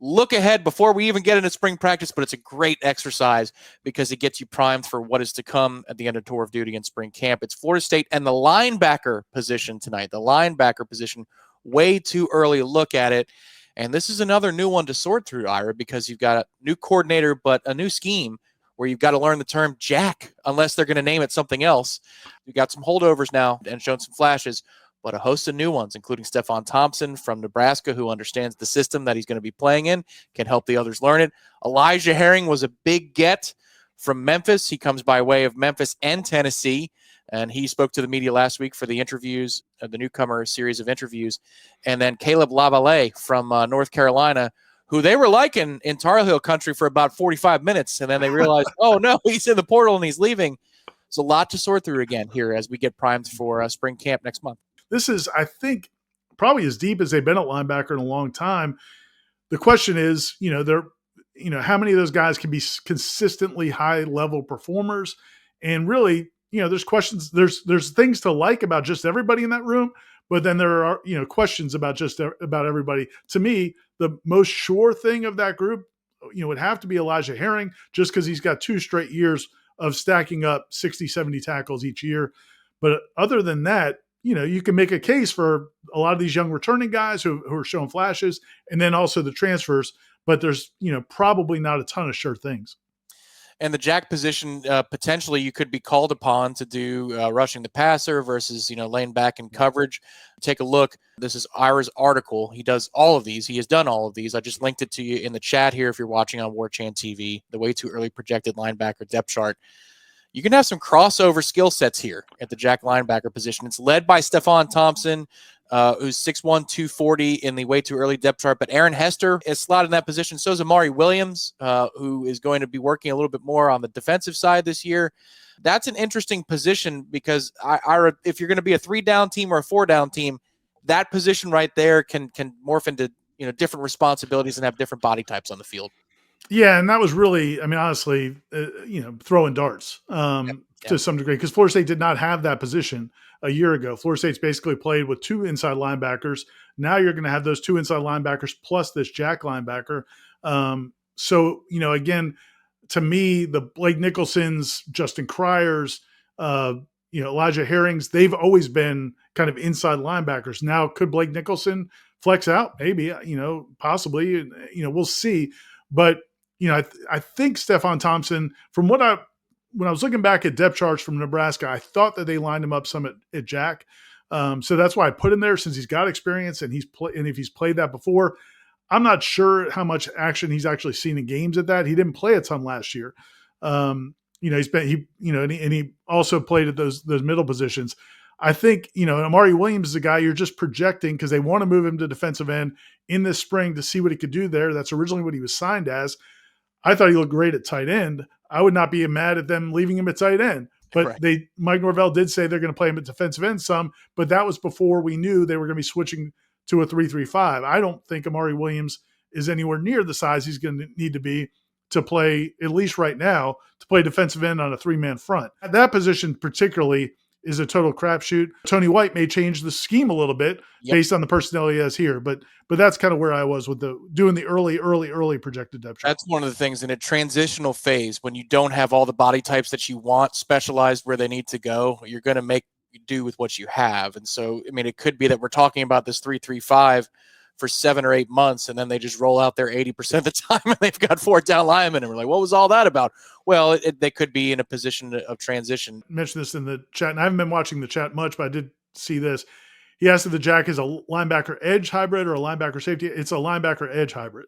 look ahead before we even get into spring practice, but it's a great exercise because it gets you primed for what is to come at the end of tour of duty and spring camp. It's Florida State and the linebacker position tonight. The linebacker position, way too early to look at it. And this is another new one to sort through, Ira, because you've got a new coordinator, but a new scheme where you've got to learn the term jack, unless they're going to name it something else. You've got some holdovers now and shown some flashes, but a host of new ones, including Stephon Thompson from Nebraska, who understands the system that he's going to be playing in, can help the others learn it. Elijah Herring was a big get from Memphis. He comes by way of Memphis and Tennessee, and he spoke to the media last week for the interviews, the newcomer series of interviews. And then Caleb Lavallee from North Carolina, who they were liking in Tar Heel country for about 45 minutes, and then they realized, oh, no, he's in the portal and he's leaving. It's a lot to sort through again here as we get primed for spring camp next month. This is, I think, probably as deep as they've been at linebacker in a long time. The question is, how many of those guys can be consistently high-level performers? And really, there's questions. There's things to like about just everybody in that room, but then there are, questions about about everybody. To me, the most sure thing of that group, would have to be Elijah Herring, just because he's got 2 straight years of stacking up 60, 70 tackles each year. But other than that, you can make a case for a lot of these young returning guys who are showing flashes, and then also the transfers, but there's, probably not a ton of sure things. And the jack position, potentially you could be called upon to do rushing the passer versus, laying back in coverage. Take a look. This is Ira's article. He does all of these. He has done all of these. I just linked it to you in the chat here if you're watching on Warchant TV, the way too early projected linebacker depth chart. You can have some crossover skill sets here at the jack linebacker position. It's led by Stephon Thompson, who's 6'1", 240 in the way too early depth chart. But Aaron Hester is slotted in that position. So is Amari Williams, who is going to be working a little bit more on the defensive side this year. That's an interesting position because if you're going to be a 3-down team or a 4-down team, that position right there can morph into different responsibilities and have different body types on the field. Yeah, and that was really, honestly, throwing darts to some degree, because Florida State did not have that position a year ago. Florida State's basically played with 2 inside linebackers. Now you're going to have those 2 inside linebackers plus this jack linebacker. So, again, to me, the Blake Nicholsons, Justin Cryers, Elijah Herrings, they've always been kind of inside linebackers. Now, could Blake Nicholson flex out? Maybe, possibly, we'll see. But, I think Stephon Thompson, from when I was looking back at depth charts from Nebraska, I thought that they lined him up some at jack. So that's why I put him there, since he's got experience and if he's played that before. I'm not sure how much action he's actually seen in games at that. He didn't play a ton last year. And he also played at those middle positions. I think, Amari Williams is a guy you're just projecting because they want to move him to defensive end in this spring to see what he could do there. That's originally what he was signed as. I thought he looked great at tight end. I would not be mad at them leaving him at tight end. But right. Mike Norvell did say they're going to play him at defensive end some, but that was before we knew they were going to be switching to a 3-3-5. I don't think Amari Williams is anywhere near the size he's going to need to be to play, at least right now, to play defensive end on a 3-man front. That position particularly is a total crapshoot. Tony White may change the scheme a little bit based on the personnel he has here, but that's kind of where I was with doing the early projected depth chart. That's one of the things in a transitional phase when you don't have all the body types that you want specialized where they need to go. You're going to make do with what you have, and so it could be that we're talking about this 3-3-5 for 7 or 8 months, and then they just roll out there 80% of the time, and they've got 4 down linemen, and we're like, what was all that about? Well, they could be in a position of transition. I mentioned this in the chat, and I haven't been watching the chat much, but I did see this. He asked if the jack is a linebacker edge hybrid or a linebacker safety. It's a linebacker edge hybrid.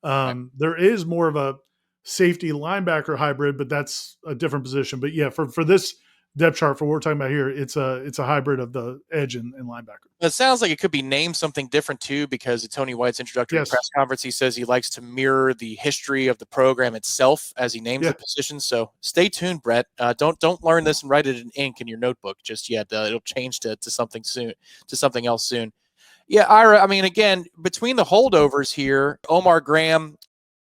There is more of a safety linebacker hybrid, but that's a different position. But yeah, for this depth chart, for what we're talking about here, it's a hybrid of the edge and linebacker. It sounds like it could be named something different too, because at Tony White's introductory press conference, he says he likes to mirror the history of the program itself as he names the position. So stay tuned, Brett. Don't learn this and write it in ink in your notebook just yet. It'll change to something soon, to something else soon. Yeah, Ira. Again, between the holdovers here, Omar Graham,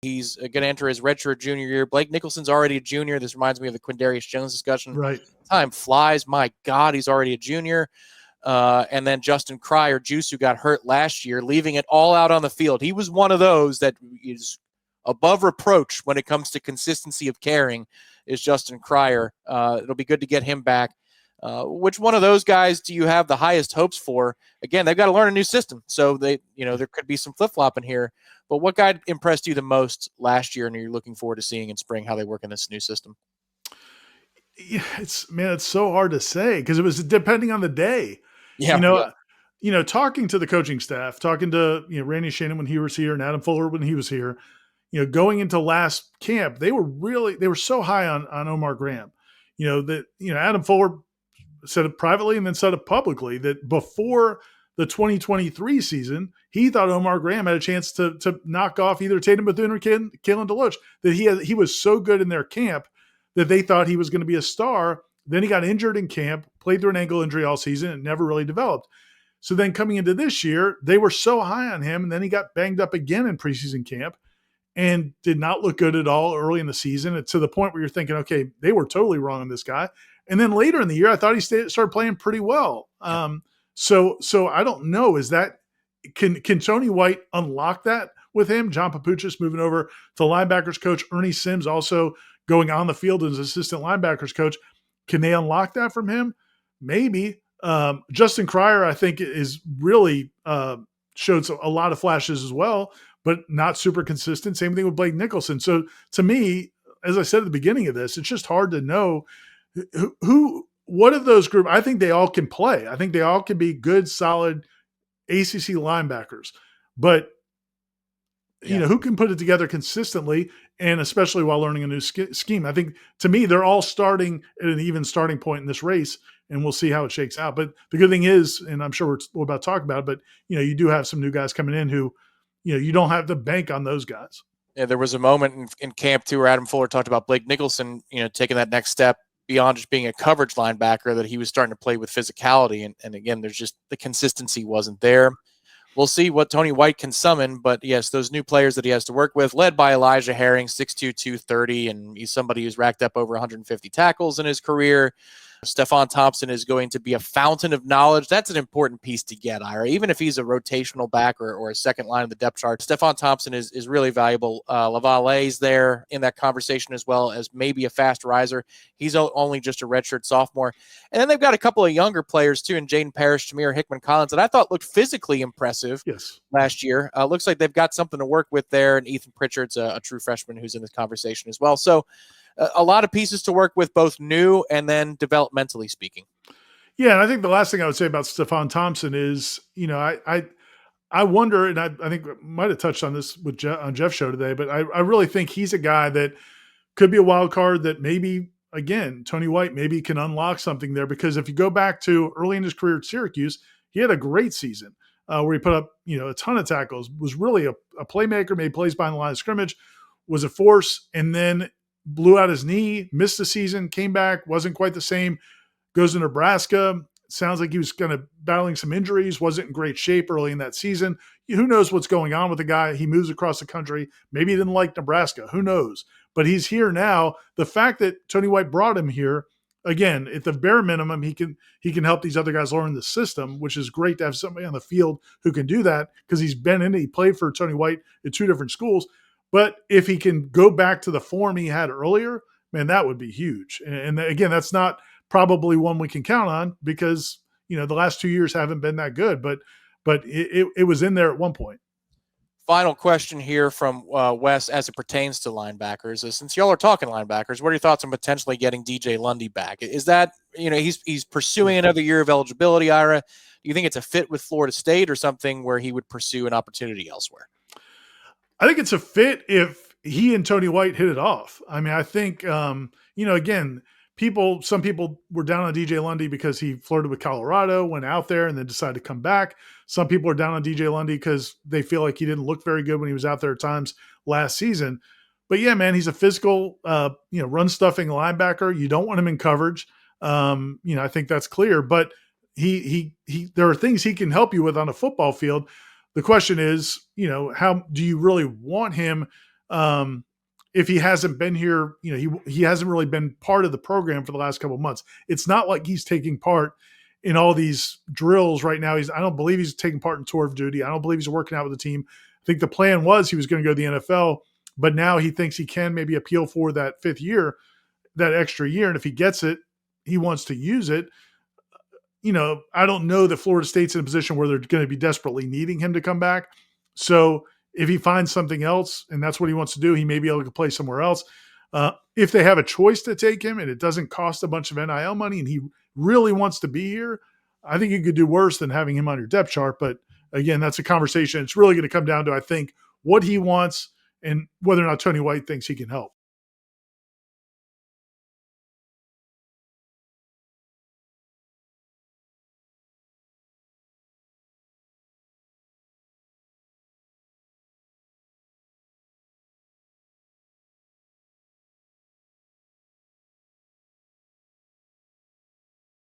he's going to enter his redshirt junior year. Blake Nicholson's already a junior. This reminds me of the Quindarius Jones discussion. Right. Time flies. My God, he's already a junior. and then Justin Cryer, Juice, who got hurt last year, leaving it all out on the field. He was one of those that is above reproach when it comes to consistency of carrying, is Justin Cryer. It'll be good to get him back. Which one of those guys do you have the highest hopes for? Again, they've got to learn a new system, so there could be some flip-flopping here. But what guy impressed you the most last year, and you're looking forward to seeing in spring how they work in this new system? Yeah, it's so hard to say because it was depending on the day. Yeah. Talking to the coaching staff, talking to Randy Shannon when he was here and Adam Fuller when he was here, going into last camp, they were so high on Omar Graham. Adam Fuller said it privately and then said it publicly that before the 2023 season, he thought Omar Graham had a chance to knock off either Tatum Bethune or Kalen DeLoach, that he was so good in their camp that they thought he was going to be a star. Then he got injured in camp, played through an ankle injury all season, and never really developed. So then coming into this year, they were so high on him, and then he got banged up again in preseason camp and did not look good at all early in the season. It's to the point where you're thinking, okay, they were totally wrong on this guy. And then later in the year, I thought he started playing pretty well. So I don't know. Can Tony White unlock that with him? John Papuchis moving over to linebackers coach, Ernie Sims also going on the field as assistant linebackers coach. Can they unlock that from him? Maybe. Justin Cryer, I think, is really showed a lot of flashes as well, but not super consistent. Same thing with Blake Nicholson. So to me, as I said at the beginning of this, it's just hard to know what of those groups. I think they all can play. I think they all can be good, solid ACC linebackers. But who can put it together consistently, and especially while learning a new scheme? I think, to me, they're all starting at an even starting point in this race, and we'll see how it shakes out. But the good thing is, and I'm sure we're about to talk about it, but you do have some new guys coming in who, you don't have to bank on those guys. Yeah, there was a moment in camp too where Adam Fuller talked about Blake Nicholson, taking that next step beyond just being a coverage linebacker, that he was starting to play with physicality. And again, there's just the consistency wasn't there. We'll see what Tony White can summon, but yes, those new players that he has to work with, led by Elijah Herring, 6'2", 230, and he's somebody who's racked up over 150 tackles in his career. Stephon Thompson is going to be a fountain of knowledge. That's an important piece to get, Ira. Even if he's a rotational back or a second line of the depth chart, Stephon Thompson is really valuable. Lavallee's there in that conversation as well as maybe a fast riser. He's only just a redshirt sophomore. And then they've got a couple of younger players too, in Jaden Parrish, Jameer Hickman-Collins, that I thought looked physically impressive last year. Looks like they've got something to work with there. And Ethan Pritchard's a true freshman who's in this conversation as well. So a lot of pieces to work with, both new and then developmentally speaking. Yeah, and I think the last thing I would say about Stephon Thompson is, I wonder, and I think I might have touched on this on Jeff's show today, but I really think he's a guy that could be a wild card that maybe, again, Tony White maybe can unlock something there, because if you go back to early in his career at Syracuse, he had a great season where he put up, a ton of tackles, was really a playmaker, made plays behind the line of scrimmage, was a force, and then blew out his knee, missed the season, came back, wasn't quite the same, goes to Nebraska. Sounds like he was kind of battling some injuries, wasn't in great shape early in that season. Who knows what's going on with the guy? He moves across the country. Maybe he didn't like Nebraska. Who knows? But he's here now. The fact that Tony White brought him here, again, at the bare minimum, he can help these other guys learn the system, which is great to have somebody on the field who can do that, because he played for Tony White at two different schools. But if he can go back to the form he had earlier, man, that would be huge. And again, that's not probably one we can count on, because, the last 2 years haven't been that good, but it was in there at one point. Final question here from Wes as it pertains to linebackers is, since y'all are talking linebackers, what are your thoughts on potentially getting DJ Lundy back? Is that, he's pursuing another year of eligibility, Ira? Do you think it's a fit with Florida State or something where he would pursue an opportunity elsewhere? I think it's a fit if he and Tony White hit it off. I mean, I think, again, some people were down on DJ Lundy because he flirted with Colorado, went out there, and then decided to come back. Some people are down on DJ Lundy because they feel like he didn't look very good when he was out there at times last season. But yeah, man, he's a physical, run stuffing linebacker. You don't want him in coverage. I think that's clear. But he there are things he can help you with on a football field. The question is, how do you really want him if he hasn't been here? He hasn't really been part of the program for the last couple of months. It's not like he's taking part in all these drills right now. I don't believe he's taking part in tour of duty. I don't believe he's working out with the team. I think the plan was he was going to go to the NFL, but now he thinks he can maybe appeal for that 5th year, that extra year. And if he gets it, he wants to use it. I don't know that Florida State's in a position where they're going to be desperately needing him to come back. So if he finds something else and that's what he wants to do, he may be able to play somewhere else. If they have a choice to take him and it doesn't cost a bunch of NIL money and he really wants to be here, I think you could do worse than having him on your depth chart. But again, that's a conversation. It's really going to come down to, I think, what he wants and whether or not Tony White thinks he can help.